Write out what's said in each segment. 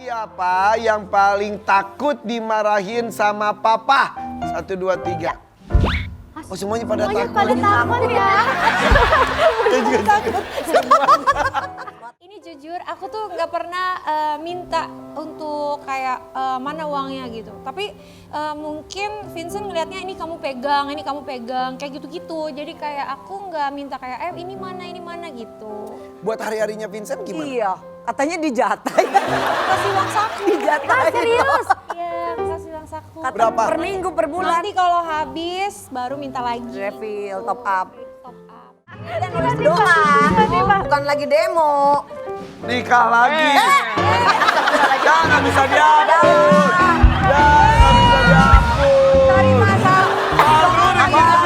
Siapa yang paling takut dimarahin sama papa? 1, 2, 3. Oh semuanya pada takut. Pada takut ya. Saya juga takut. Ini jujur, aku tuh nggak pernah minta untuk kayak mana uangnya gitu. Tapi mungkin Vincent ngelihatnya ini kamu pegang, kayak gitu-gitu. Jadi kayak aku nggak minta kayak ini mana gitu. Buat hari-harinya Vincent gimana? Iya, katanya dijatah ya. Kasih uang saku. Dijatah. Serius? Iya, kasih uang saku. Berapa? Per minggu, per bulan. Nanti kalau habis baru minta lagi. Refill, top up. Top up. Dan nulis doa, bukan lagi demo. Nikah lagi. Ya nggak bisa dihapus. Ya nggak bisa dihapus. Cari masalah.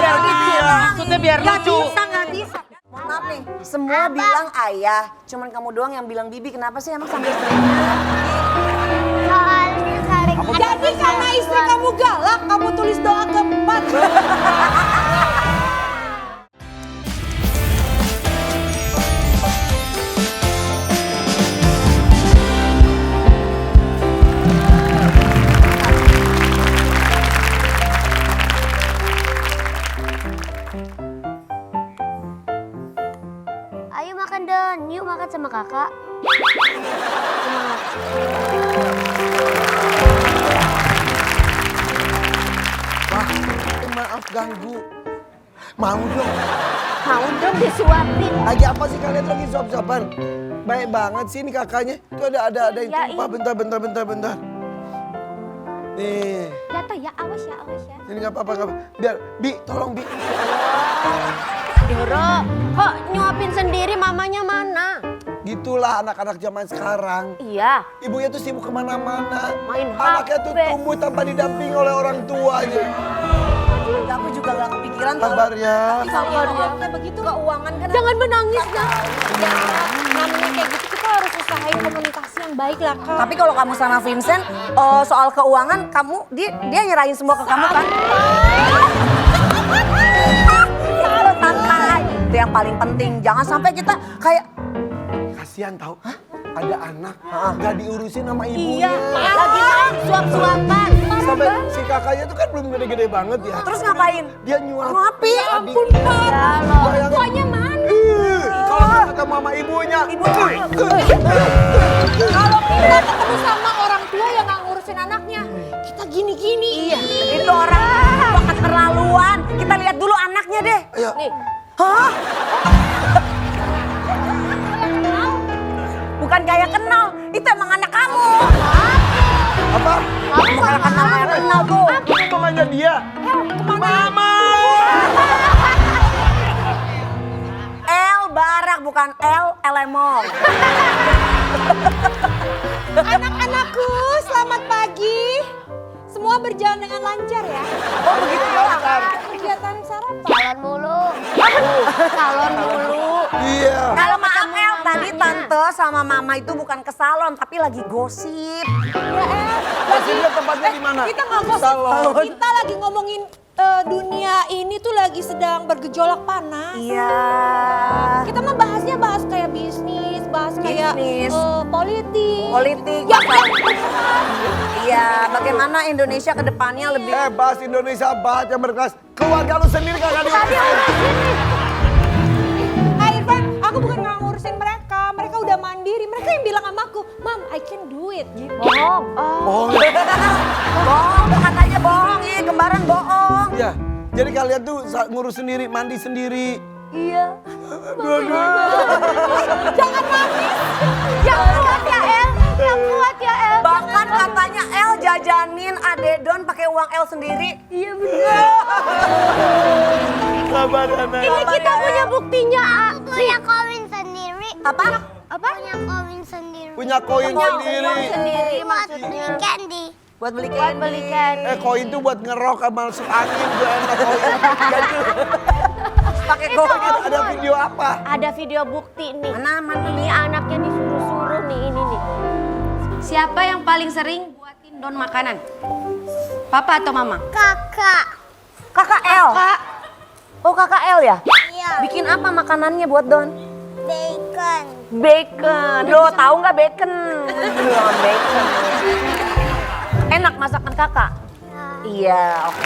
Biar dia. Maksudnya biar lucu. Nggak bisa. Mohon maaf nih, semua bilang ayah, cuman kamu doang yang bilang bibi. Kenapa sih emang sambil teriak? Soalnya saling Jadi karena istri kamu galak, kamu tulis doa keempat. Ayo makan Don, yuk makan sama kakak. Wah, maaf ganggu. Mau dong. Mau dong disuapin. Lagi apa sih kalian lagi suap-suapan? Baik banget sih ini kakaknya. Itu ada yang Ya, tumpah. Bentar. Nih, Jatuh ya, awas ya. ini nggak apa-apa. Biar, Bi, tolong Bi. Doro, kok nyuapin sendiri mamanya mana? Gitulah anak-anak zaman sekarang. Iya. Ibunya tuh sibuk kemana-mana. Main Anaknya tuh HP. tumbuh tanpa didampingi oleh orang tuanya. Aku juga gak kepikiran tuh. Sabar ya. Kayak begitu. Keuangan kan. Jangan menangis dah. Ya, namanya kayak gitu kita harus usahain komunikasi yang baik lah Kak. Tapi kalau kamu sama Vincent, soal keuangan dia nyerahin semua ke kamu kan? Kalau santai, itu yang paling penting. Jangan sampai kita kayak Kasihan tau. Ada anak nggak diurusin sama ibunya. Lagi main suap-suapan. Sampai si kakaknya tuh kan belum gede-gede banget ya. terus ngapain? Dia nyuap. Ngapain? Ya ampun Pak. Orang tuanya mana? Kalau nggak ketemu sama ibunya. Kalau kita ketemu sama orang tua yang nggak ngurusin anaknya, kita gini-gini. Iya, itu orang keterlaluan. Kita lihat dulu anaknya deh. Ayo. Nih, Hah? Bukan gaya kenal, itu emang anak kamu. Apa? Bukan gaya kenal tuh. Itu mamanya dia. Mama. El Barak bukan El Elemon. Anak-anakku, selamat pagi. Semua berjalan dengan lancar ya. Oh begitu doang. Kegiatan sarapan. calon mulu. Calon mulu. Iya. Kalau maaf El, tadi tante sama mama itu bukan ke salon tapi lagi gosip. Ya Pastinya tempatnya di mana? kita nggak gosip. Salon. Kita lagi ngomongin dunia ini tuh lagi sedang bergejolak panas. Iya. Kita mah bahas kayak bisnis, kayak Bisnis. politik. Politik. Ya, Iya, bagaimana Indonesia ke depannya lebih. Bahas Indonesia, bahas yang berkelas. Keluarga lu sendiri kagak diurusin. Hai Irfan, aku bukan nggak ngurusin mereka. Mereka udah mandiri. Mereka yang bilang sama aku, Mam, I can do it. Gitu. Bohong. Bohong. Bohong, katanya bohong ya, kembaran bohong. Ya. Jadi kalian tuh ngurus sendiri, mandi sendiri. Iya. Jangan nangis. Yang kuat ya El. Yang kuat ya El. Bahkan katanya El jajanin Adedon pakai uang El sendiri. Iya benar. Sabar anak. Ini kita punya buktinya. Punya koin sendiri. Apa? Punya koin sendiri. Punya koin sendiri. Sendiri maksudnya. Candy. Buat beli Buat beli candy. Koin tuh buat ngerok sama masuk angin tuh enak koin. pakai koin. Ada video apa? Ada video bukti nih. Mana? Ini anaknya disuruh-suruh nih, ini nih. Siapa yang paling sering buatin Don makanan? Papa atau mama? Kakak. Kakak El. Oh kakak El ya? Iya. Bikin apa makanannya buat Don? Bacon. Bacon. Lo tahu nggak bacon? Bilang bacon. Enak masakan kakak? Iya, oke.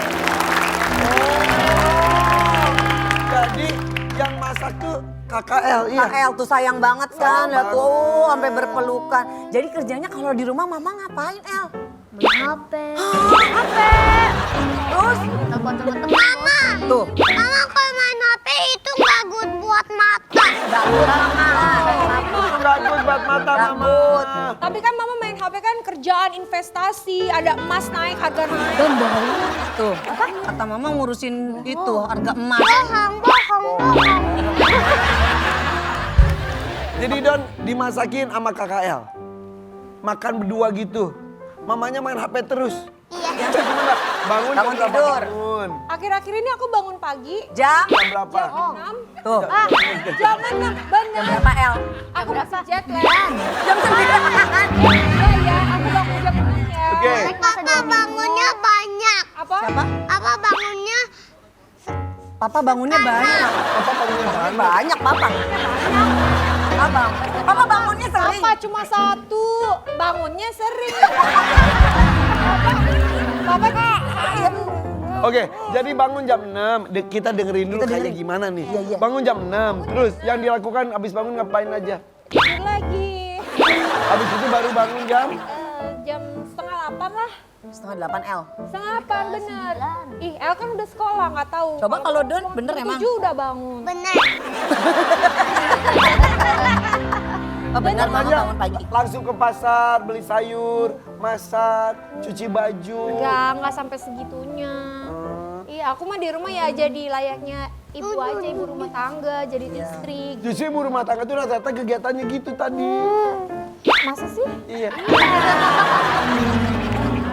Jadi yang masak tuh KKL, iya. KKL tuh sayang banget kan, Sayang lihat tuh banget. sampai berpelukan. Jadi kerjanya kalau di rumah mama ngapain El? Main HP. HP. Terus? Telepon teman-teman. Mama. Tuh. Mama kalau main HP itu nggak good buat mata. Gak good mama. Gak good buat mata Gak mama. good. Tapi kan mama main HP kan kerjaan investasi, ada emas naik, harga naik. Tuh, kata mama ngurusin itu harga emas. Bohong, bohong, bohong. Jadi Don dimasakin sama KKL. Makan berdua gitu. Mamanya main HP terus. Iya. Terus gimana? Bangun jam Bangun berapa? tidur. Bangun. Akhir-akhir ini aku bangun pagi, Jam? Jam berapa? jam 6. Tuh. Jam 6, bener. Jam berapa El? Aku masih jet lag. Jam 9. Iya ya, aku bangun jam 6 ya. Oke. Papa bangunnya banyak. Apa? Siapa? Apa bangunnya? Papa bangunnya banyak. Papa bangunnya bangun. Banyak papa. Abang. Papa bangunnya sering. Apa cuma satu, bangunnya sering. Papa Oke, jadi bangun jam 6. Kita dengerin dulu kayak gimana nih. Iya. Bangun jam 6. Terus yang dilakukan abis bangun ngapain aja? tidur lagi. Abis itu baru bangun jam? Jam setengah 8 lah. Setengah 8 El. Setengah 8 bener. Ih, El kan udah sekolah nggak tahu. Coba kalau Don bener emang. 7 udah bangun. Bener. Oh benar mama Makanya bangun pagi. langsung ke pasar, beli sayur, masak, cuci baju. Nggak sampai segitunya. Iya, aku mah di rumah ya jadi layaknya ibu aja, ibu rumah tangga, jadi istri. Justru ibu rumah tangga tuh rata-rata kegiatannya gitu tadi. Masa sih? Iya.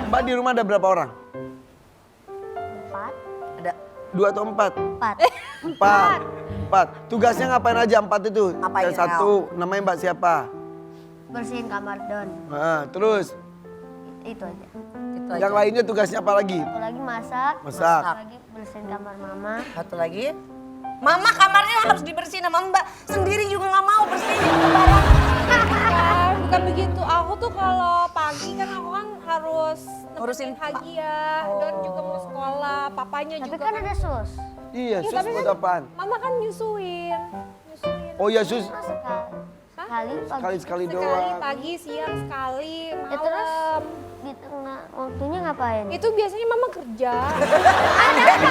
Mbak di rumah ada berapa orang? 4. Ada 2 atau 4? 4. 4. Tugasnya ngapain aja 4 itu? Ngapain, Yang satu, namanya Mbak siapa? Bersihin kamar Don. Nah, terus Itu aja. itu aja. yang lainnya tugasnya apa lagi? Satu lagi masak. Masak. Satu lagi bersihin kamar mama. Satu lagi. Mama kamarnya harus dibersihin sama Mbak. Sendiri juga nggak mau bersihin barang. Bukan begitu. Aku tuh kalau pagi kan aku kan harus Ngurusin nemenin hadiah. Don juga mau sekolah, papanya Tapi juga kan ada sus. Iya, Iya, sus tapi buat kan apaan? Mama kan nyusuin. Oh ya sus, Cuma sekali pagi. sekali-sekali Sekali doang. pagi, siang sekali, Ya, terus malam. di tengah waktunya ngapain? Itu biasanya mama kerja.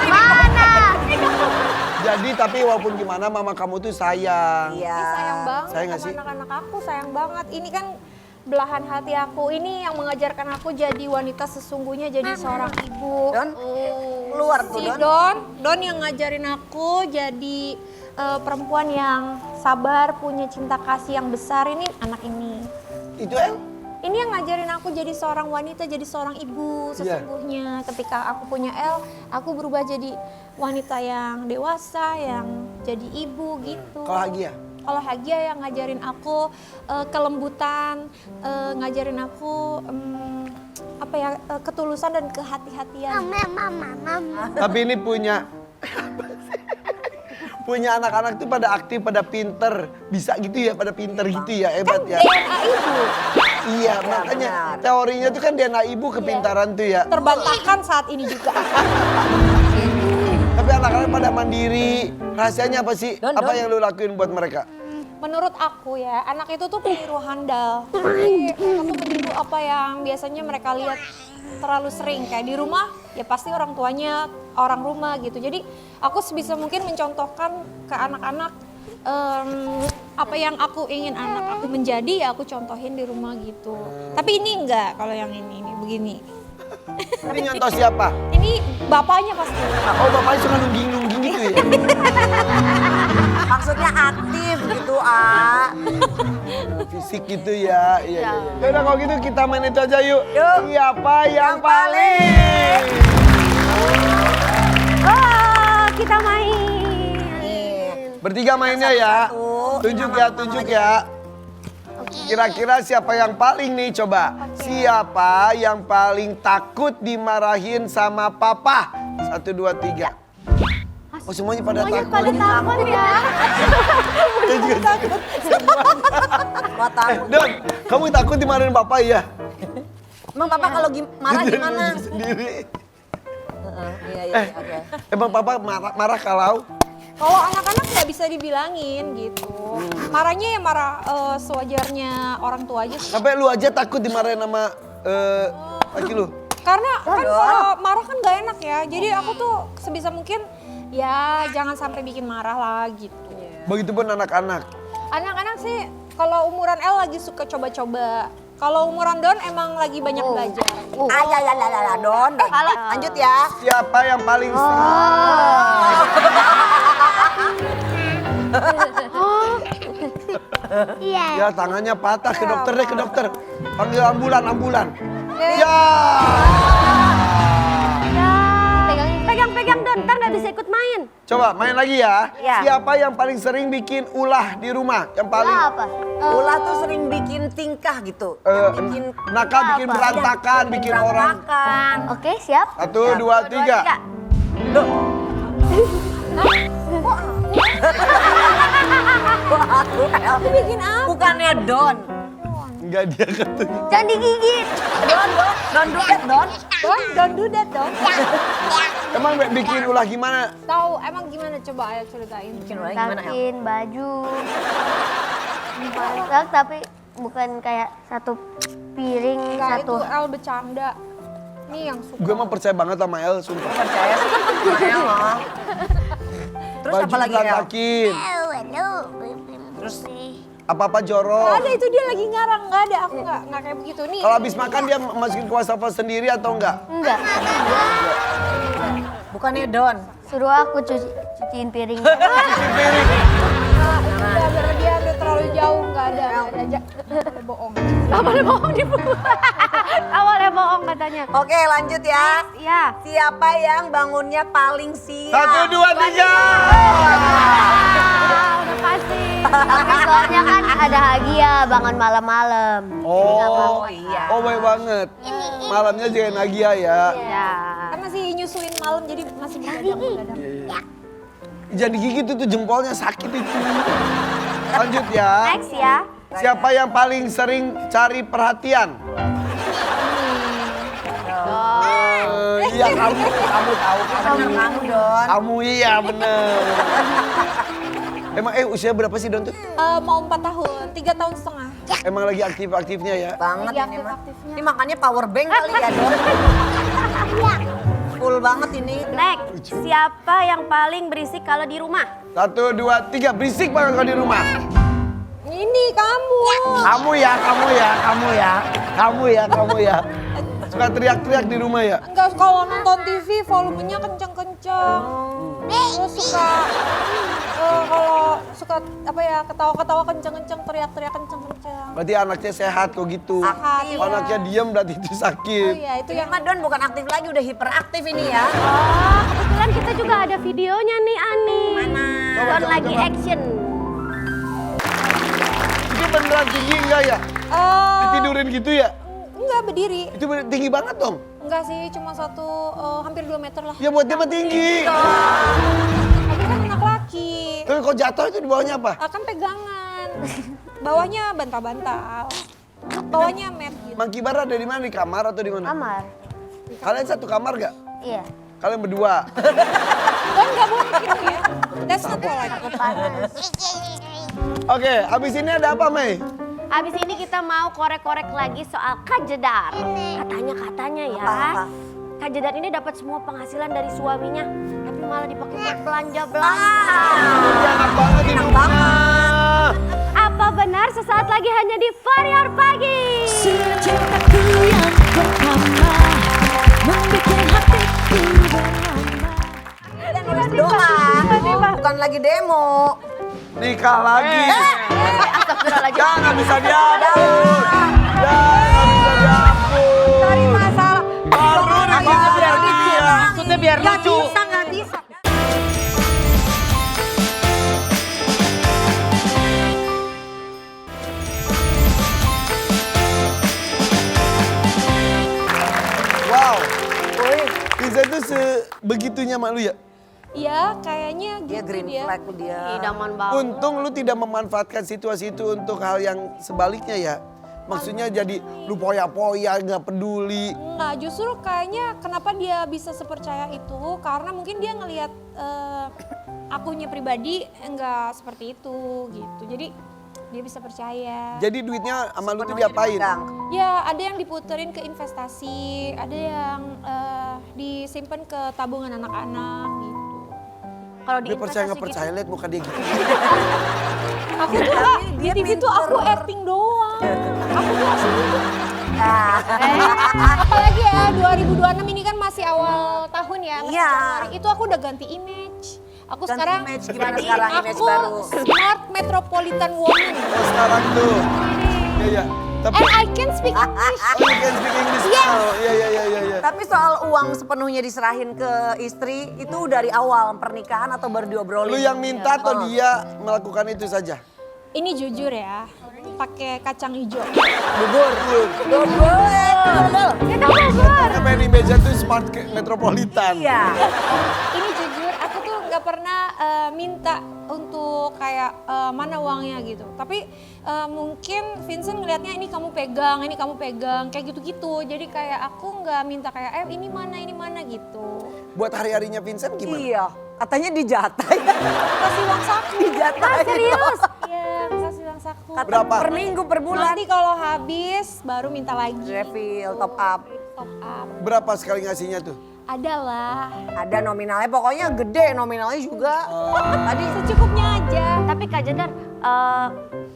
Mana? Jadi tapi walaupun gimana mama kamu tuh sayang. Iya. Ih, sayang banget Sayang nggak sama sih? anak-anak aku, sayang banget. Ini kan belahan hati aku. Ini yang mengajarkan aku jadi wanita sesungguhnya, jadi seorang ibu. Don, keluar tuh, Si Don. Don yang ngajarin aku jadi perempuan yang sabar, punya cinta kasih yang besar. Ini anak ini. Itu El? Ini yang ngajarin aku jadi seorang wanita, jadi seorang ibu Iya. sesungguhnya. Ketika aku punya El, aku berubah jadi wanita yang dewasa, yang jadi ibu gitu. Kalau Hagia? Kalau Hagia yang ngajarin aku kelembutan, ngajarin aku ketulusan dan kehati-hatian. Mama. Tapi ini punya punya anak-anak tuh pada aktif, pada pinter. Bisa gitu ya, pada pinter gitu ya, hebat ya. DNA ibu Iya, makanya benar. teorinya tuh kan DNA ibu kepintaran tuh ya. terbantahkan saat ini juga. Tapi anak-anak pada mandiri. Rahasianya apa sih? Don, Apa Don. yang lu lakuin buat mereka? Menurut aku ya, anak itu tuh peniru handal. Jadi mereka tuh meniru apa yang biasanya mereka lihat terlalu sering. Kayak di rumah, ya pasti orang tuanya orang rumah gitu. Jadi aku sebisa mungkin mencontohkan ke anak-anak apa yang aku ingin anak aku menjadi, ya aku contohin di rumah gitu. Tapi ini enggak, kalau yang ini begini. Ini nyontoh siapa? Ini bapaknya pasti. Oh bapaknya suka nungging-nungging gitu ya? Maksudnya aktif gitu, A. Fisik gitu ya. Iya. Yaudah kalau gitu kita main itu aja yuk. Yuk. Siapa yang paling? Oh, kita main. Bertiga mainnya ya. Tunjuk ya. Kira-kira siapa yang paling nih coba? Siapa yang paling takut dimarahin sama papa? 1, 2, 3. Oh semuanya pada Semuanya takut. pada takut ya. Saya juga takut. Gua takut. Don, kamu takut dimarahin papa ya? Emang papa kalau marah gimana? Sendiri. Iya, oke. Emang papa marah kalau? Kalau anak-anak nggak bisa dibilangin gitu. Marahnya ya marah sewajarnya orang tua aja. Sampai lu aja takut dimarahin sama laki lu? Karena kan kalau marah kan gak enak ya. Jadi aku tuh sebisa mungkin ya jangan sampai bikin marah lah gitu. Begitupun anak-anak. Anak-anak sih kalau umuran El lagi suka coba-coba. Kalau umuran Don emang lagi banyak belajar. Ayalah, Don. Lanjut ya. Siapa yang paling sering? Iya. Ya tangannya patah, ke dokter deh, ke dokter. Panggil ambulan. Ya. Pegang Don, ntar nggak bisa ikut main. Coba main lagi ya. Ya. Siapa yang paling sering bikin ulah di rumah? Yang paling Apa? Ulah tuh sering bikin tingkah gitu. Bikin nakal, bikin berantakan, bikin orang. berantakan. Oke, siap. 1, 2, 3. Aku bikin apa? Bukannya Don. Enggak dia katanya. Jangan digigit. Don duet, Don. Don't do that dong. Emang bikin ulah gimana? Tahu emang gimana coba ayo ceritain. Bikin ulah gimana, El? Takin baju. Masak tapi bukan kayak satu piring, Enggak, satu. itu El bercanda. Nih yang suka. Gue emang percaya banget sama El, sumpah. Percaya sih sama El loh. Terus Baju apa lagi, El? berantakin, Terus apa-apa Nggak jorok. ada, itu dia lagi ngarang, nggak ada, aku nggak kayak begitu nih. Kalau habis makan dia masukin ke wastafel sendiri atau enggak? Enggak. bukannya Don. Suruh aku cuciin piring. Udah berlebihan, udah terlalu jauh, nggak ada bohong. Awalnya bohong Awalnya bohong katanya. Oke, lanjut ya. Ya. Siapa yang bangunnya paling siang? 1, 2, 3. Udah pasti. Tapi soalnya kan ada hadiah bangun malam-malam. Oh, iya. oh baik banget. Malamnya jangan Nagia ya. Ya. Kan masih nyusuin malam, jadi masih begadang. Jangan digigit itu jempolnya sakit itu. Lanjut ya. Next ya. Siapa yang paling sering cari perhatian? Iya kamu tahu Bener kamu, Don. kamu iya bener. Emang usia berapa sih Don tuh? Mau 4 tahun, 3 tahun setengah. Emang lagi aktif-aktifnya ya? Banget Lagi ini mah. aktif-aktifnya. Ini makannya power bank kali ya, Don. Full banget ini. Next. Siapa yang paling berisik kalau di rumah? 1, 2, 3 berisik banget kalau di rumah. Ini kamu. Kamu ya. Suka teriak-teriak di rumah ya? Enggak, kalau nonton TV volumenya kenceng-kenceng. Terus suka kalau suka apa ya, ketawa-ketawa kenceng-kenceng, teriak-teriak kenceng-kenceng. Berarti anaknya sehat kok gitu. Aktif. Kalau anaknya diam berarti itu Oh sakit. iya, itu Ini yang mah Don bukan aktif lagi, udah hiperaktif ini ya. Oh, kebetulan kita juga ada videonya nih, Ani. Mana? Don lagi action. Itu beneran tinggi enggak ya? Ditidurin gitu ya? enggak berdiri. Itu tinggi banget dong. Enggak sih, cuma hampir 2 meter lah. Ya buat dia mah tinggi. Tapi kan anak laki. Tapi kok jatuh itu di bawahnya apa? Akan pegangan. Bawahnya bantal-bantal. Bawahnya mat gitu. Mang Kibar ada di mana? Di kamar atau di mana? Kamar. Kalian satu kamar gak? Iya. Kalian berdua? Dan enggak boleh gitu ya. That's not polite. Oke, abis ini ada apa Mei? Abis ini kita mau korek-korek lagi soal Kak Jedar. Katanya ya. Apa? Kak Jedar ini dapat semua penghasilan dari suaminya, tapi malah dipakai buat belanja-belanja. Enak banget hidupnya. Apa benar sesaat lagi hanya di Variar Pagi? Cintaku yang pertama membuat hatiku berlambang. Kita nulis doa, bukan lagi demo. Nikah lagi. Astagfirullahaladzim. Jangan bisa dihapus. Jangan bisa dihapus. Cari masalah. Baru nikah lagi ya. Maksudnya biar lucu. Nggak bisa. Wow. Bisa itu sebegitunya mak lu ya? Ya kayaknya Dia gitu green dia. flag dia. Idaman banget. Untung lu tidak memanfaatkan situasi itu untuk hal yang sebaliknya ya. Maksudnya jadi lu poya-poya, nggak peduli. Enggak, justru kayaknya kenapa dia bisa sepercaya itu karena mungkin dia ngelihat akunya pribadi enggak seperti itu gitu. Jadi dia bisa percaya. Jadi duitnya sama lu tuh Sepenuhnya diapain? dipegang. Ya ada yang diputerin ke investasi, ada yang disimpan ke tabungan anak-anak gitu. Kalau di Dia percaya nggak investasi percaya lihat muka dia gitu. Aku tuh di TV tuh aku acting doang. Aku tuh asli itu. Apalagi ya 2026 ini kan masih awal tahun ya. Masih Iya. Januari. Itu aku udah ganti image. Aku Ganti sekarang image, gimana sekarang image aku baru? smart metropolitan woman. Oh sekarang tuh. Iya iya. Tapi And I can speak English. oh, you can speak English Yes. now. Iya iya iya iya. Tapi soal uang sepenuhnya diserahin ke istri itu dari awal pernikahan atau baru diobrolin? Lu yang minta atau dia melakukan itu saja? Ini jujur ya, pakai kacang hijau. Bubur. Apa yang di meja tuh smart metropolitan. Iya. Ini jujur, aku tuh nggak pernah minta untuk kayak mana uangnya gitu. Tapi mungkin Vincent ngelihatnya ini kamu pegang, kayak gitu-gitu. Jadi kayak aku nggak minta kayak ini mana gitu. Buat hari-harinya Vincent gimana? Iya. Katanya dijatah. Kasih uang saku. Dijatah. serius? Iya, kasih uang saku. Berapa? Per minggu, per bulan. Nanti kalau habis baru minta lagi. Refill, top up. Top up. Berapa sekali ngasihnya tuh? Adalah. Ada nominalnya, pokoknya gede nominalnya juga. Tadi secukupnya aja. Tapi Kak Jadar,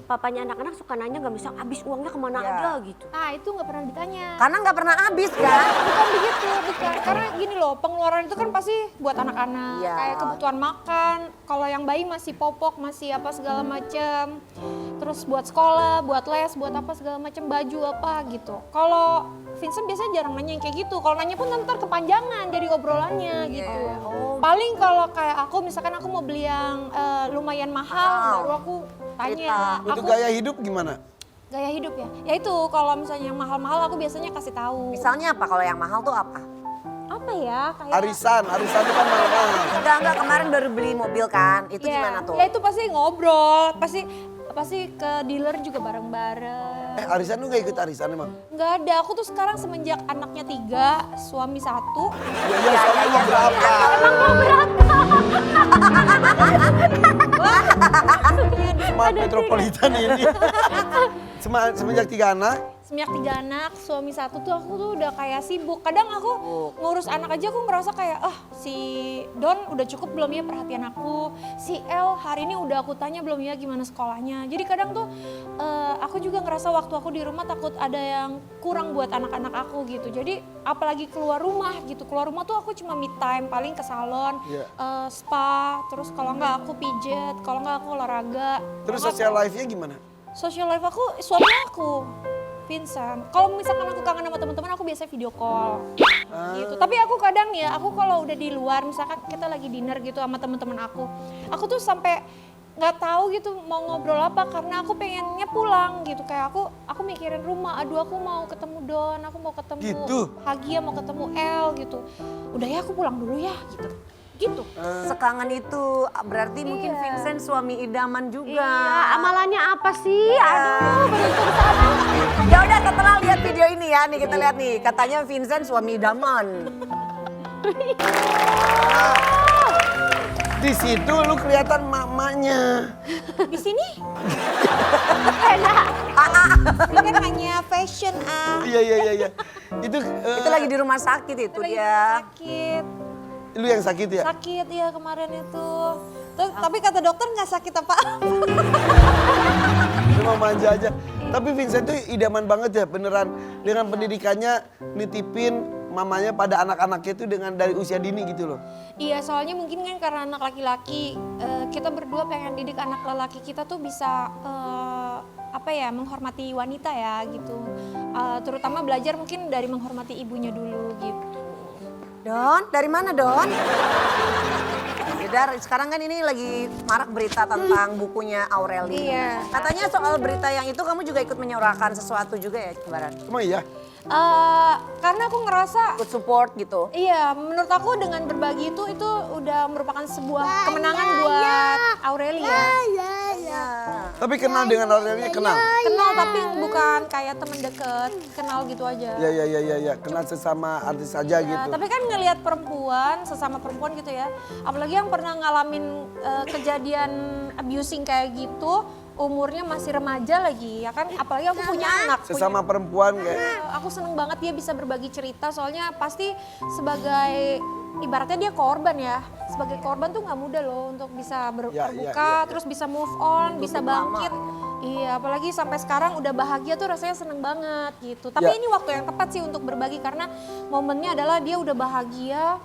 papanya anak-anak suka nanya nggak bisa habis uangnya kemana Iya. aja gitu. Nah itu nggak pernah ditanya. Karena nggak pernah habis kan. Bukan begitu, bukan. Karena gini loh, pengeluaran itu kan pasti buat anak-anak. Iya. Kayak kebutuhan makan, kalau yang bayi masih popok, masih apa segala macem. Terus buat sekolah, buat les, buat apa segala macem, baju apa gitu. Kalau Vincent biasanya jarang nanya yang kayak gitu. Kalau nanya pun ntar kepanjangan jadi obrolannya gitu. Paling kalau kayak aku, misalkan aku mau beli yang lumayan mahal, baru aku tanya. Untuk Aku gaya hidup gimana? gaya hidup ya. Ya itu kalau misalnya yang mahal-mahal aku biasanya kasih tahu. Misalnya apa? Kalau yang mahal tuh apa? Apa ya? Kayak Arisan itu kan mahal-mahal. Enggak, kemarin baru beli mobil kan. Itu ya, gimana tuh? Ya itu pasti ngobrol, pasti ke dealer juga bareng-bareng. Arisan lu gak ikut arisan emang? Nggak ada, aku tuh sekarang semenjak anaknya 3, suami 1. Iya, soalnya mau berapa? Smart metropolitan ini. Semenjak 3 anak, Semenjak 3 anak, suami 1 tuh aku tuh udah kayak sibuk. Kadang aku ngurus anak aja aku merasa kayak, si Don udah cukup belum ya perhatian aku. Si El hari ini udah aku tanya belum ya gimana sekolahnya. Jadi kadang tuh aku juga ngerasa waktu aku di rumah takut ada yang kurang buat anak-anak aku gitu. Jadi apalagi keluar rumah gitu. Keluar rumah tuh aku cuma me time, paling ke salon, spa, terus kalau nggak aku pijet, kalau nggak aku olahraga. terus social life-nya gimana? Social life aku, suami aku, Vincent. Kalau misalkan aku kangen sama teman-teman, aku biasanya video call. Gitu. Tapi aku kadang ya, aku kalau udah di luar, misalkan kita lagi dinner gitu sama teman-teman aku tuh sampai nggak tahu gitu mau ngobrol apa karena aku pengennya pulang gitu. Kayak aku mikirin rumah. Aduh, aku mau ketemu Don, aku mau ketemu Gitu? Hagia, mau ketemu El gitu. Udah ya, aku pulang dulu ya gitu. Gitu. Sekangen itu berarti mungkin Vincent suami idaman juga. Iya, amalannya apa sih? Aduh, beruntung sana. Ya udah setelah lihat video ini ya, nih kita lihat nih. Katanya Vincent suami idaman. Di situ lu kelihatan mamanya. Di sini? Ini kan hanya fashion Iya. Itu Itu lagi di rumah sakit itu lagi dia. sakit. lu yang sakit ya? Sakit ya kemarin itu. Terus, tapi kata dokter nggak sakit apa-apa. Lu mau manja aja. Tapi Vincent tuh idaman banget ya beneran. Dengan pendidikannya nitipin mamanya pada anak-anaknya itu dengan dari usia dini gitu loh. Iya, soalnya mungkin kan karena anak laki-laki, kita berdua pengen didik anak lelaki kita tuh bisa menghormati wanita ya gitu. Terutama belajar mungkin dari menghormati ibunya dulu gitu. Don, dari mana Don? Dar, sekarang kan ini lagi marak berita tentang bukunya Aureli. Iya. Katanya soal berita yang itu kamu juga ikut menyuarakan sesuatu juga ya kemarin? Emang iya? karena aku ngerasa Good support gitu. iya, menurut aku dengan berbagi itu udah merupakan sebuah kemenangan buat Aurelia. Tapi kenal dengan Aurelia, kenal? Kenal tapi bukan kayak temen deket, kenal gitu aja. Ya, kenal sesama artis saja Ya, gitu. tapi kan ngelihat perempuan, sesama perempuan gitu ya, apalagi yang pernah ngalamin kejadian abusing kayak gitu, umurnya masih remaja lagi, ya kan? Apalagi aku punya anak. Sesama perempuan kayak, Aku seneng banget dia bisa berbagi cerita, soalnya pasti sebagai ibaratnya dia korban ya. Sebagai korban tuh nggak mudah loh untuk bisa terbuka, terus bisa move on, bisa bangkit. Iya, apalagi sampai sekarang udah bahagia tuh rasanya seneng banget gitu. Tapi ini waktu yang tepat sih untuk berbagi karena momennya adalah dia udah bahagia,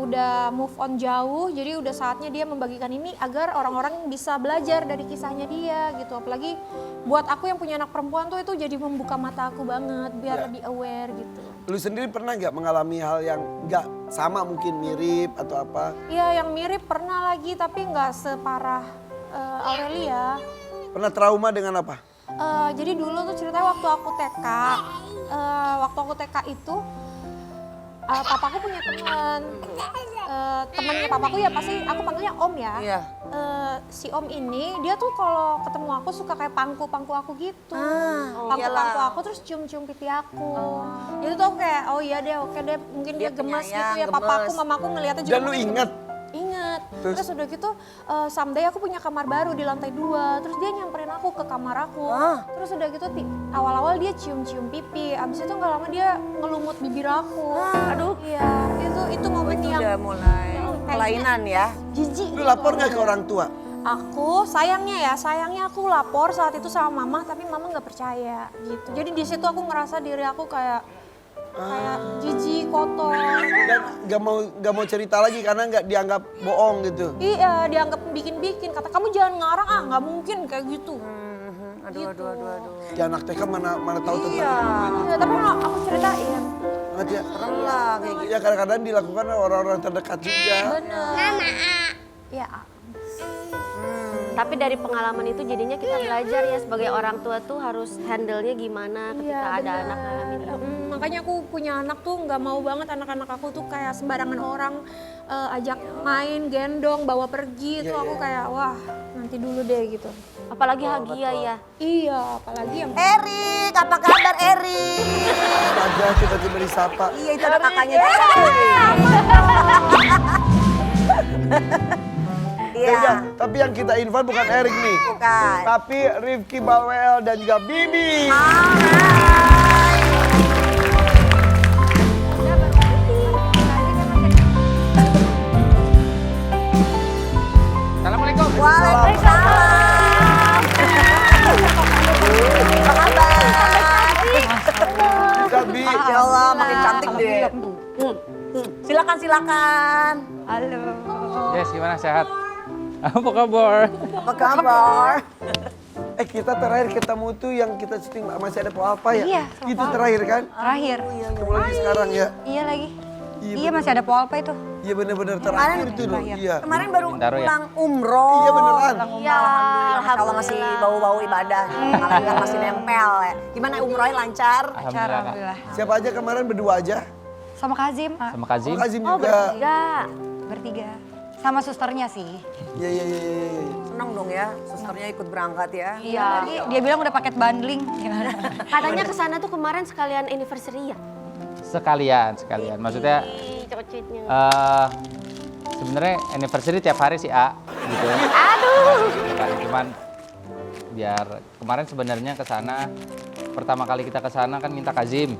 udah move on jauh, jadi udah saatnya dia membagikan ini agar orang-orang bisa belajar dari kisahnya dia gitu. Apalagi buat aku yang punya anak perempuan tuh itu jadi membuka mata aku banget biar lebih aware gitu. lu sendiri pernah nggak mengalami hal yang nggak sama, mungkin mirip atau apa? Iya, yang mirip pernah lagi tapi nggak separah Aurelia. Pernah trauma dengan apa? Jadi dulu tuh ceritanya waktu aku TK itu papaku punya teman. Temannya papaku ya pasti aku panggilnya Om ya. Iya. Si Om ini dia tuh kalau ketemu aku suka kayak pangku aku gitu. Pangku iyalah. aku terus cium-cium pipi aku. Jadi tuh aku kayak oh iya deh oke deh mungkin dia gemes gitu penyayang, ya. Papaku gemes. mamaku ngeliatnya juga. Dan lu inget? Ingat. Terus udah gitu someday aku punya kamar baru di lantai 2. Terus dia nyamperin aku ke kamar aku. Terus udah gitu awal-awal dia cium-cium pipi. Abis itu nggak lama dia ngelumut bibir aku. Aduh. Iya, itu momen yang Udah mulai kayak kelainan ya. jijik. Lu lapor nggak ke orang tua? Aku sayangnya aku lapor saat itu sama mama tapi mama nggak percaya gitu. Jadi di situ aku ngerasa diri aku kayak jijik, kotor. Dan nggak mau cerita lagi karena nggak dianggap bohong gitu. Iya, dianggap bikin-bikin. Kata kamu jangan ngarang nggak mungkin kayak gitu. Aduh. Ya anak TK mana tahu tentang Iya. Iya, tapi kalau aku ceritain. banget ya. Serem lah kayak gitu. Ya kadang-kadang dilakukan oleh orang-orang terdekat juga. Bener. Ya, Tapi dari pengalaman itu jadinya kita belajar ya sebagai orang tua tuh harus handle-nya gimana ketika ada anak ngalamin itu. makanya aku punya anak tuh nggak mau banget anak-anak aku tuh kayak sembarangan orang ajak main, gendong, bawa pergi. Tuh aku kayak wah nanti dulu deh gitu. Apalagi Hagia ya. Iya, apalagi yang Erik, apa kabar Erik? Aja tiba-tiba disapa. Iya itu ada kakaknya juga. Ya udah, tapi yang kita invite bukan Erik nih. Bukan. Tapi Rifki Bawel dan juga Bibi. Assalamualaikum. Waalaikumsalam. Apa kabar? Bisa, Bi. Ya Allah, makin cantik deh. Silakan. Yes, gimana sehat? Apa kabar? Apa kabar? Kita terakhir ketemu tuh yang kita syuting masih ada Po Alpa ya? Iya, sama Itu Po Alpa. terakhir kan? Terakhir. Ketemu lagi sekarang ya? Iya lagi. Iya, Iya masih ada Po Alpa itu. Iya bener-bener terakhir itu loh. Iya. Kemarin baru Bintaro ya? pulang umroh. Iya beneran. Iya, alhamdulillah. Kalau masih bau-bau ibadah, malaikat masih nempel ya. Gimana umrohnya lancar? Alhamdulillah. Siapa aja kemarin, berdua aja? Sama Kazim. Sama Kazim. Kazim juga. Enggak. Bertiga. Sama susternya sih. Iya. Seneng dong ya, susternya ikut berangkat ya. Iya. Dia bilang udah paket bundling. Gimana? Katanya kesana tuh kemarin sekalian anniversary ya. Sekalian. Maksudnya Cocitnya. sebenarnya anniversary tiap hari sih A gitu. Cuman biar kemarin sebenarnya ke sana pertama kali kita ke sana kan minta Kazim.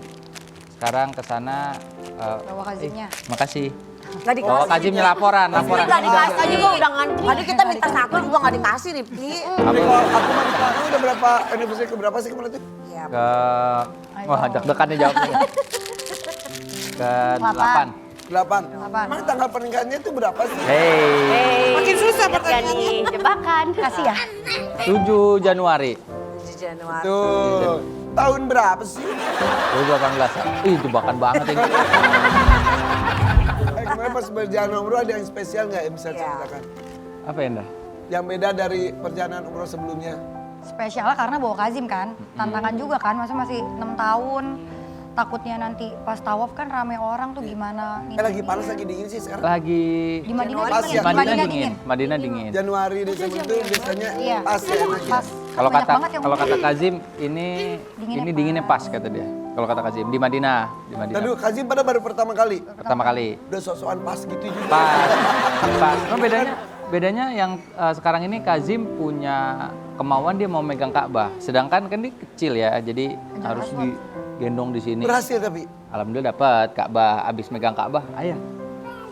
Sekarang ke sana Bawa Kazimnya. makasih. Gak Bawa dikasih. Kazimnya laporan. Gak dikasih juga udah ngantri. Tadi kita minta satu juga gak dikasih Rifki. Tapi kalau aku menikah, aku udah berapa anniversary ke berapa sih kemarin tuh? Iya. Ke wah deg-degan nih jawabnya. Ke 8. 8. Emang tanggal pernikahannya itu berapa sih? Hey. Makin susah Nih, jebakan. Kasih ya. 7 Januari. 7 Januari. Tuh. Tahun berapa sih? 2018. Ih, jebakan banget ini. Kemarin pas perjalanan umroh ada yang spesial nggak yang bisa Iya. ceritakan? Apa ya, Indah? Yang beda dari perjalanan umroh sebelumnya? Spesialnya karena bawa Kazim kan. Tantangan juga kan, masa masih 6 tahun. takutnya nanti pas tawaf kan rame orang tuh gimana? Lagi panas lagi dingin sih sekarang. Lagi Di Madinah Pas ya. Madinah dingin. Januari Desember itu biasanya Iya. pas ya enaknya. Pas. Kalau Banyak kata banget yang kalau kata ngomong. Kazim ini dinginnya pas kata dia. Kalau kata Kazim di Madinah. Tadi Kazim pada baru pertama kali. Pertama kali. Udah sok-sokan pas gitu juga. Pas. Cuma bedanya yang sekarang ini Kazim punya kemauan dia mau megang Ka'bah. Sedangkan kan dia kecil ya, jadi harus digendong di sini. Berhasil tapi. Alhamdulillah dapat Ka'bah. Abis megang Ka'bah, ayah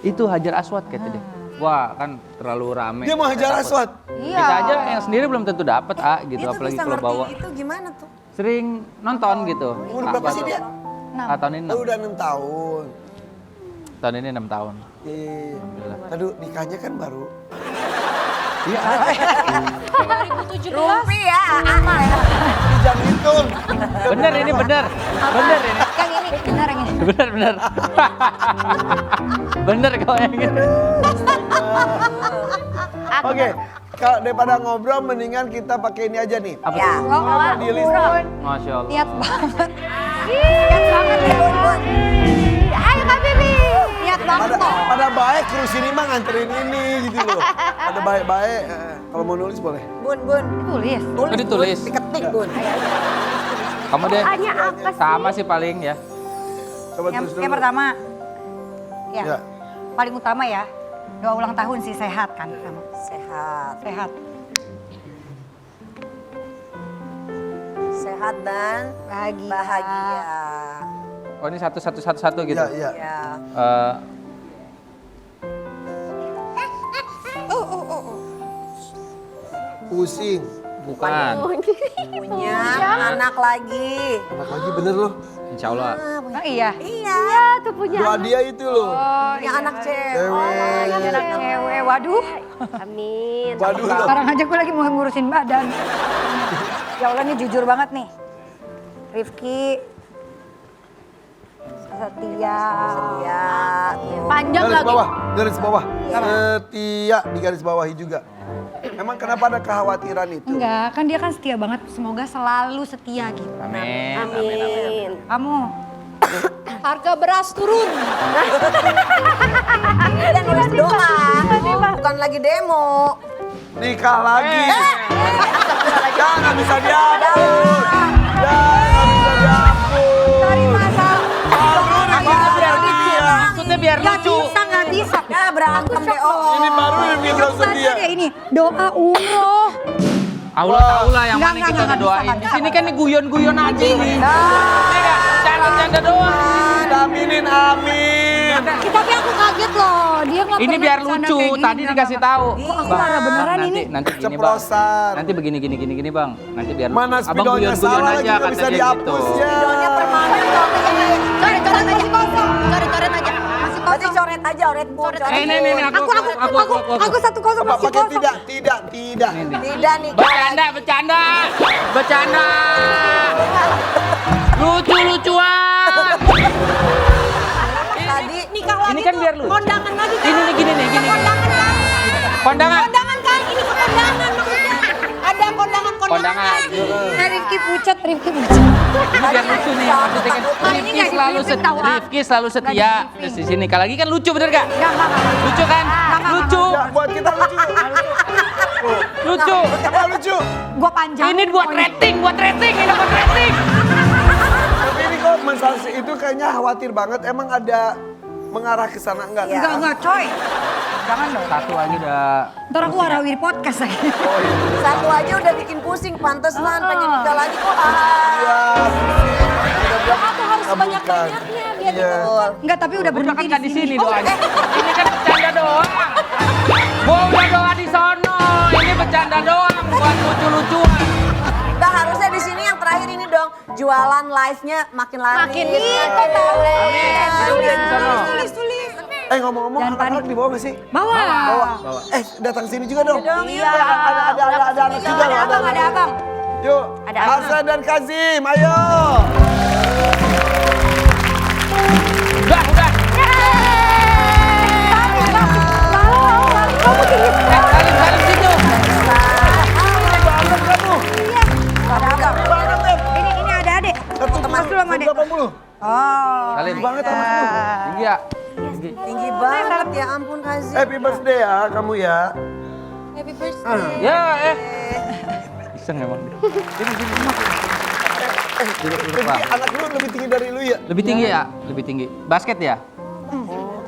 itu Hajar Aswad kata dia. Wah kan terlalu rame. Dia mau Hajar Aswad. Iya. Kita aja yang sendiri belum tentu dapat gitu, Dia tuh apalagi bisa kalau bawa. ngerti itu gimana tuh? Sering nonton gitu. Umur berapa sih dia? Tahun ini Oh, udah 6 tahun. Tahun ini 6 tahun. Iya. Aduh, nikahnya kan baru. Iya. 2017. Rumpi ya, amal ya. Jam hitung. Bener ini bener. Bener ini. Yang ini benar yang ini. Bener. Bener kau yang ini. Oke, kalau daripada ngobrol mendingan kita pakai ini aja nih. Apa Ya. tuh? Di list. Masya Allah. Niat banget. Niat banget ya. Ayo Kak Bibi. Niat banget loh. Pada baik kru sini mah nganterin ini gitu loh. Pada baik-baik. Kalau mau nulis boleh. Bun. Tulis. Oh, ditulis. Bun. Diketik, Bun. Kamu deh. Sama sih paling ya. Coba tulis dulu. Yang pertama. Ya. Ya. Paling utama ya. Doa ulang tahun sih sehat kan. Sehat. Sehat. Sehat dan bahagia. Oh ini satu gitu. Iya. Ya. Eh, Pusing. bukan. Punya anak lagi. Anak lagi bener loh. Insya Allah. Oh iya. Iya. Tuh punya Doa dia itu loh. Punya anak cewek. Cewek. anak cewek. Waduh. Amin. Waduh loh. Sekarang aja gue lagi mau ngurusin badan. Ya Allah nih jujur banget nih. Rifki. Setia. Ya. Panjang Garis lagi. bawah, garis bawah. Setia di garis bawahi juga. Emang kenapa ada kekhawatiran itu? Enggak, kan dia kan setia banget. Semoga selalu setia gitu. Amin. Amin. Kamu. Harga beras turun. Dan nulis doa. Bukan lagi demo. Nikah lagi. Ya nggak bisa dihapus. Ya nggak bisa dihapus. Dari masa. Maksudnya biar lucu. Nggak bisa. Ya berantem BO. Ini baru yang bikin sedia. Ya ini doa umroh. Allah tahu lah yang Enggak, mana enggak, kita enggak doain. bisa, Di sini kan ini guyon-guyon aja ini. Canda-canda doang. Aminin, amin. Tapi aku kaget loh. Dia nggak Ini pernah biar bercanda lucu. kayak gini, Tadi nggak, dikasih nggak. tahu. Aku marah beneran ini. Nanti gini bang. Ceplosan. Nanti begini bang. Nanti biar Mana abang spidolnya guyon-guyon salah lagi aja nggak kata bisa dia dihapus gitu. ya. Spidolnya permanen. Coret-coret aja. Coret-coret aja. Masih Berarti coret aja, coret bu. Coret. Ini Aku 1-0 Apa masih pakai kosong. tidak. Tidak nih. Bercanda. Lucu-lucuan. Tadi Nikah lagi Ini kan tuh biar lucu. kondangan lagi kan. Ini nih gini. Kondangan kan. Kondangan. Kondangan kan, ini kondangan maksudnya. Ada kondangan. Rifki pucat. Ini biar lucu nih. Maksudnya kan ini nggak Rifki selalu setia. Terus di sini lagi kan lucu bener gak? Enggak. Lucu kan? Lucu. Ya buat kita lucu. Lucu. Apa lucu? Gua panjang. Ini buat rating. Tapi ini kok masalah itu kayaknya khawatir banget. Emang ada mengarah ke sana enggak? Enggak, coy. Jangan dong. Satu lagi udah. Ntar aku warawir podcast lagi. satu aja udah bikin pusing. Pantesan pengen nikah lagi kok. Aku harus banyak-banyaknya biar Iya. Enggak, tapi udah Udah berhenti kan di sini Oh, doanya. Ini kan bercanda doang. Gua udah doa di sono. Ini bercanda doang buat lucu-lucuan. Udah harusnya di sini yang terakhir ini dong. Jualan live-nya makin laris. Makin itu tahu. Udah di sono. Ngomong-ngomong anak-anak di bawah nggak sih? Bawa. Datang sini juga dong. Iya. Ada anak juga loh. Ada abang. Yuk, Hasan dan Kazim, ayo. Udah. Salim situ. Banget kamu. Ada abang. Banget, Em. Ini ada adek. Satu Mas dulu sama adek. 80. Oh, Salim. Banget anak lu. Tinggi ya. Tinggi banget ya ampun Kazim. Happy birthday ya kamu ya. Happy birthday. Ya, Iseng emang. Sini. Duduk, Bang. Anak lu lebih tinggi dari lu ya? Lebih tinggi ya? Lebih tinggi. Basket ya?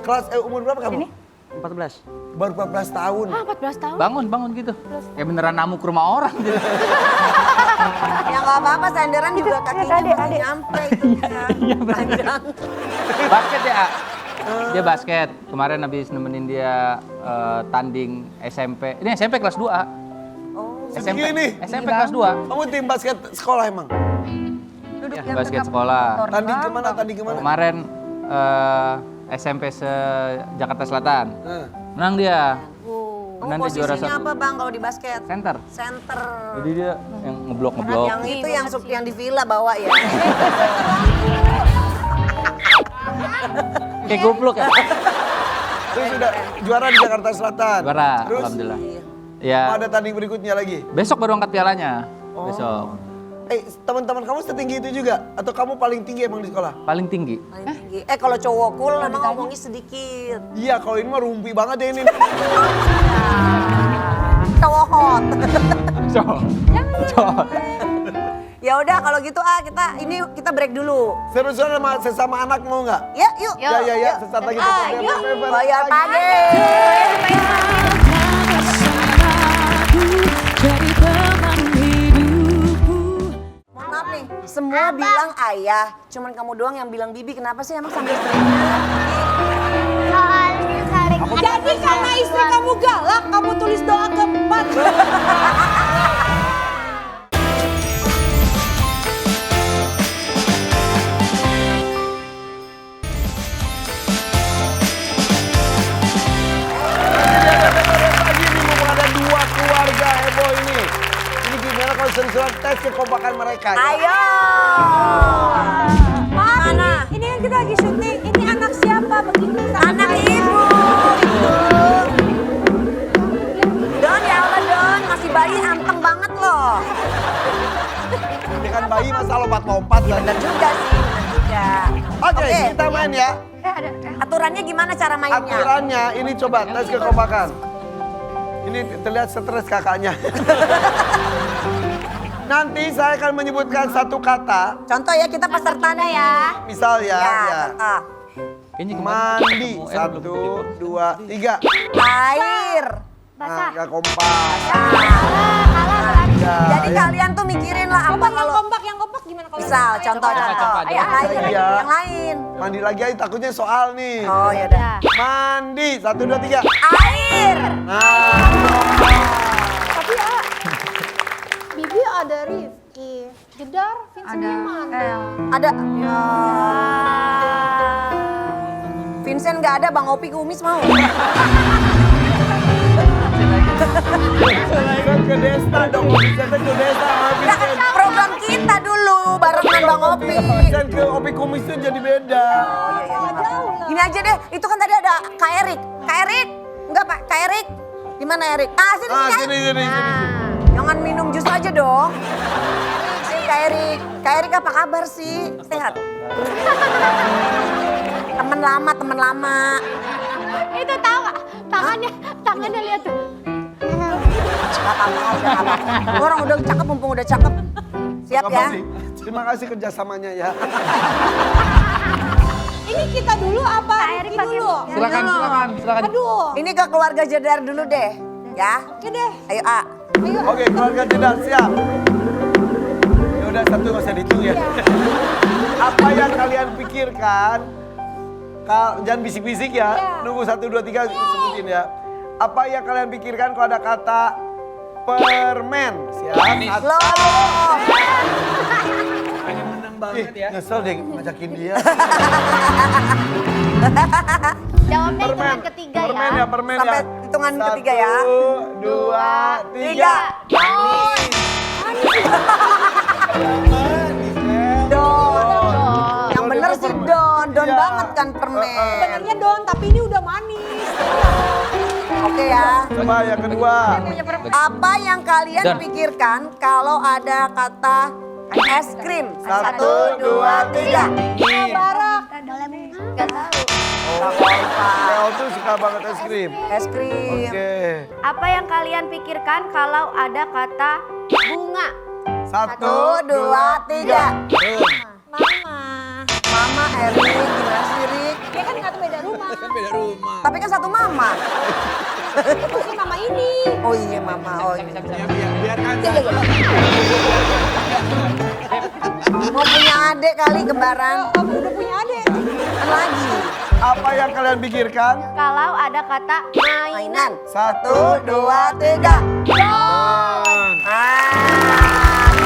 Kelas umur berapa kamu? 14. Baru 14 tahun. 14 tahun. Bangun gitu. Kayak beneran namu ke rumah orang gitu. Ya nggak apa-apa, senderan juga kakinya masih nyampe itu ya. Panjang. Basket ya? Dia basket. Kemarin habis nemenin dia tanding SMP. Ini SMP kelas 2. Setinggi ini. SMP kelas 2. Kamu tim basket sekolah emang? Duduk Ya, yang basket dekat sekolah. motor. Tanding kemana? Kemarin SMP Jakarta Selatan. Menang dia. Kamu posisinya apa bang kalau di basket? Center. Center. Jadi dia yang ngeblok. Yang itu yang di villa bawa ya. Kayak goblok ya. Terus sudah juara di Jakarta Selatan. Juara, Terus alhamdulillah. Ya. ada tanding berikutnya lagi. Besok baru angkat pialanya. Besok. Teman-teman kamu setinggi itu juga? Atau kamu paling tinggi emang di sekolah? Paling tinggi. Paling tinggi. Kalau cowok cool emang ngomongnya sedikit. Iya, kalau ini mah rumpi banget deh ini. Cowok hot. Cowok. Ya udah kalau gitu kita break dulu. Seru-seru sama sesama anak mau nggak? Ya yuk. Ya, sesaat lagi. Bayar pagi. Jadi teman hidupku. Mohon maaf nih, semua bilang ayah, cuman kamu doang yang bilang bibi. Kenapa sih emang sambil teriak? Soalnya saling Jadi karena istri kamu galak, kamu tulis doa keempat. Lagi nih mumpung ada dua keluarga heboh ini. Ini gimana kalau seru-seruan tes kekompakan mereka? Ya? Ayo. Mana? Ini yang kita lagi syuting. Ini anak siapa? Begini. Anak ibu. Don ya Allah Don, masih bayi anteng banget loh. Ini kan bayi masa lompat-lompat kan? Bener juga sih, bener juga. Oke, kita main ya. Aturannya gimana cara mainnya? Aturannya ini coba tes kekompakan. Ini terlihat stres kakaknya. Nanti saya akan menyebutkan satu kata. Contoh ya kita pesertanya ya. Misal ya. Contoh. Kayaknya kemarin Mandi. ketemu, belum 1, 2, 3. Air. Nah, gak kompak. Jadi kalian tuh mikirin lah apa kalau Yang kompak gimana kalau? misal contoh. contoh. Yang lain, Iya. yang lain. Mandi lagi aja takutnya soal nih. Oh ya udah. Mandi. 1, 2, 3. Air. Nah. Tapi Bibi ada Rifki. Jedar, Vincentnya mana? Ada. Ya. Vincent nggak ada, Bang Opi kumis mau. Kan ke Desta dong. Vincent ke Desta sama Nah, Vincent. program kita dulu barengan Bang Opi. Vincent ke Opi Kumis itu jadi beda. Gini aja deh, itu kan tadi ada Kak Erik. Kak Erik? Enggak Pak, Kak Erik. Di mana Erik? Ah, sini Ah, sini. sini. Jangan minum jus aja dong. Sini Kak Erik. Kak Erik apa kabar sih? Sehat? Temen lama. Itu tahu gak? Tangannya lihat tuh. Gak apa-apa. Orang udah cakep, mumpung udah cakep. Siap Nggak ya? apa sih. Terima kasih kerjasamanya ya. Ini kita dulu apa? Rifki dulu? Silakan. Aduh. Ini ke keluarga Jedar dulu deh. Ya? Oke deh. Ayo A. Oke, keluarga tidak siap. Ya udah satu nggak usah dihitung ya. Apa yang kalian pikirkan? Jangan bisik-bisik ya. Nunggu 1, 2, 3 sebutin ya. Apa yang kalian pikirkan kalau ada kata permen? Siap. Loh. Nyesel deh ngajakin dia. Jawabnya Permen. hitungan ketiga Permen ya. ya, permen Sampai ya. hitungan ketiga ya. 1, 2, 3. Don. Yang bener sih Don. Don Iya. banget kan permen. Sebenarnya Don, tapi ini udah manis. Oke ya. Coba yang kedua. Apa yang kalian Don. pikirkan kalau ada kata Es krim. 1, 2, 3. Barak. Gak tahu. Leo tuh suka banget es krim. Es krim. Oke. Apa yang kalian pikirkan kalau ada kata bunga? 1, 2, 3. Mama. Mama, Erik, gimana sih Rik? Dia kan nggak tuh beda rumah. Tapi kan satu mama. Maksudnya mama ini. Oh iya mama, oh iya. Biarkan. Mau punya adik kali kembaran. Kamu udah punya adik. Kan lagi. Apa yang kalian pikirkan? Kalau ada kata mainan. Mainan. 1, 2, 3.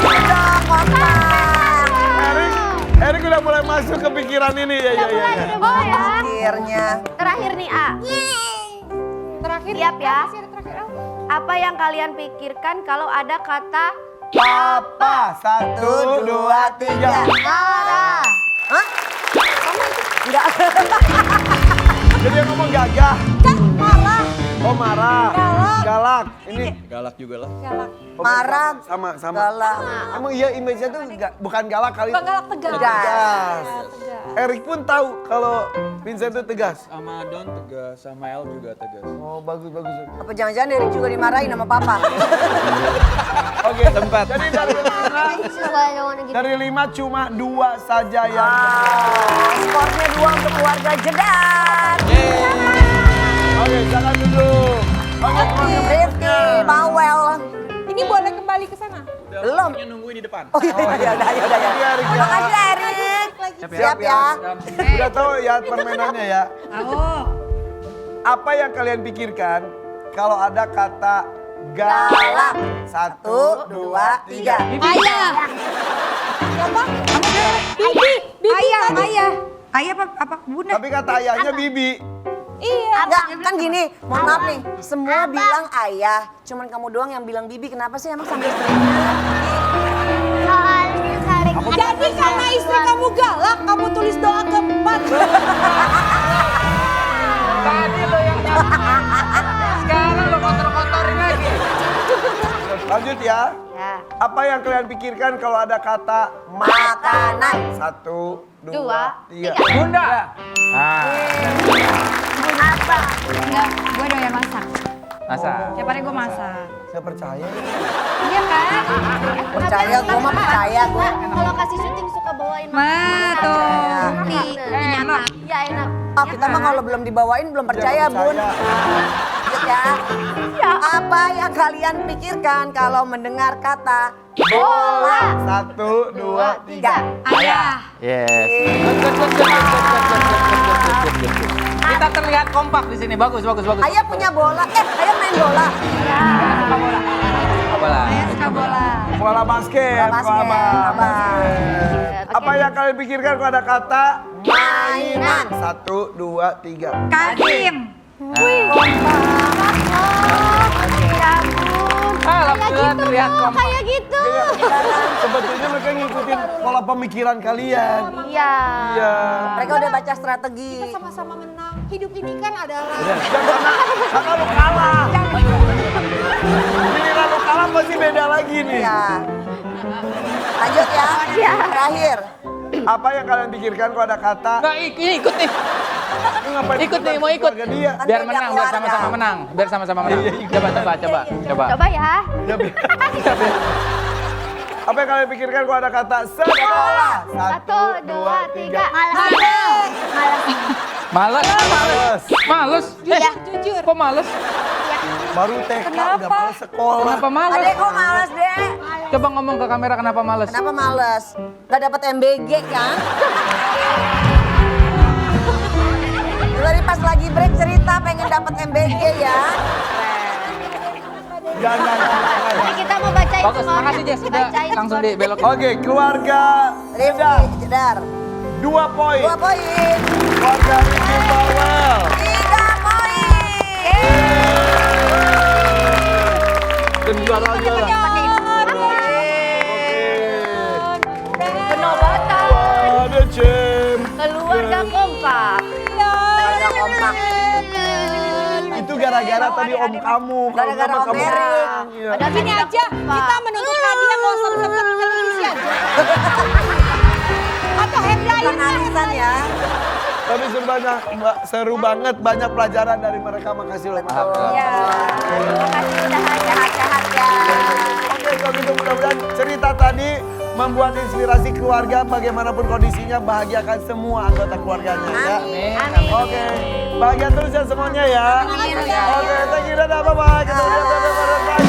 Gitu dong, kompak. Erik udah mulai masuk ke pikiran ini ya. Oh ya. Akhirnya. Terakhir nih A. Terakhir. Siap ya? Masih ada terakhir. Apa yang kalian pikirkan kalau ada kata Papa. 1, 2, 3. marah? Hah? Enggak. Jadi dia ngomong gagah. Kan marah. Oh marah. Galak. Ini Galak. Marah. sama. Galak. Emang iya image-nya tuh bukan galak kali. Bukan galak, tegas. Tegas. Erik pun tahu kalau Vincent itu tegas. Sama Don tegas, sama El juga tegas. Oh bagus. Apa jangan-jangan Erik juga dimarahin sama papa? Oke, tempat. Jadi dari 5 cuma 2 saja yang Skornya 2 untuk keluarga Jedar. Oke, jangan duduk. Oke, keluarga Rifki, Bawel. Ini boleh kembali ke sana. Belum. Nungguin di depan. Oh iya, udah. Iya, Erik, ya. Terima kasih Erik. Siap ya. Udah tahu ya permainannya ya. Apa yang kalian pikirkan kalau ada kata galak? 1, 2, 3. Ayah. Siapa? Bibi. Ayah. Ayah apa? Bunda. Tapi kata ayahnya Bibi. Iya. Enggak, kan gini, mohon maaf nih. Semua bilang ayah, cuman kamu doang yang bilang bibi. Kenapa sih emang sambil istrinya? Soalnya saling Jadi karena istri kamu galak, kamu tulis doa keempat. Tadi lo yang sekarang lo kotor-kotorin lagi. Lanjut ya. Ya. Apa yang kalian pikirkan kalau ada kata Makanan. 1, 2, 3. Bunda. Nah, Enggak, gue doyan masak. masa. Tiap hari gue masak. Saya percaya. Iya kan? Percaya, gue mah percaya gue. Kalau kasih syuting suka bawain Percaya. enak. Iya enak. Oh, kita mah kalau belum dibawain belum percaya, Bun. Lanjut ya. Apa yang kalian pikirkan kalau mendengar kata bola? 1, 2, 3. Ayah. Yes. Kita terlihat kompak di sini. Bagus. Ayah punya bola. Ayah main bola. Apa lah? Suka bola. Bola basket. Bola basket. Apa yang kalian pikirkan kalau ada kata Mainan. 1, 2, 3. Kadim. Alhamdulillah terlihat kompak. Kayak gitu. Sebetulnya mereka ngikutin pola pemikiran kalian. Iya. Iya. Mereka udah baca strategi. Sama-sama menang. Hidup ini kan adalah Karena lu kalah. Giliran lu kalah pasti beda lagi nih. Iya. Lanjut ya. Terakhir. Apa yang kalian pikirkan kalau ada kata Nggak, ikut nih. lu ngapain Ikut nih, mau ikut. keluarga dia? Biar menang, biar sama-sama menang. Biar sama-sama menang. Coba. Coba ya. Apa yang kalian pikirkan kalau ada kata sekolah? 1, 2, 3. Males. jujur. Kok males? Baru TK udah males sekolah. Kenapa males? Adek kok males deh. Coba ngomong ke kamera kenapa males? Kenapa males? Gak dapet MBG kan? Tadi pas lagi break cerita pengen dapet MBG ya. Jangan. Jadi kita mau bacain Bagus, skornya. makasih Jess. Udah Bacain langsung skornya. dibelok. Oke, keluarga Rifki Jedar. 2 poin. 2 poin. Keluarga Ricky Bawel 3 poin. dan juaranya lah. Penobatan. Ada Cem. Keluarga kompak. Keluarga kompak. Itu gara-gara tadi om kamu. Kalau Gara-gara sama Om kamu. Erik. Iya. Gini aja, kita menuntut hadiah kalau subscribe channel ini aja. Atau hand dryer lah, hand Arisan ya. Tapi seru banget, banyak pelajaran dari mereka. Makasih loh. Iya. Terima kasih udah sehat-sehat ya. Oke, kalau gitu mudah-mudahan cerita tadi membuat inspirasi keluarga bagaimanapun kondisinya, bahagiakan semua anggota keluarganya ya. Amin. Oke, bahagia terus ya semuanya ya. Oke, thank you dan bye-bye. Kita lihat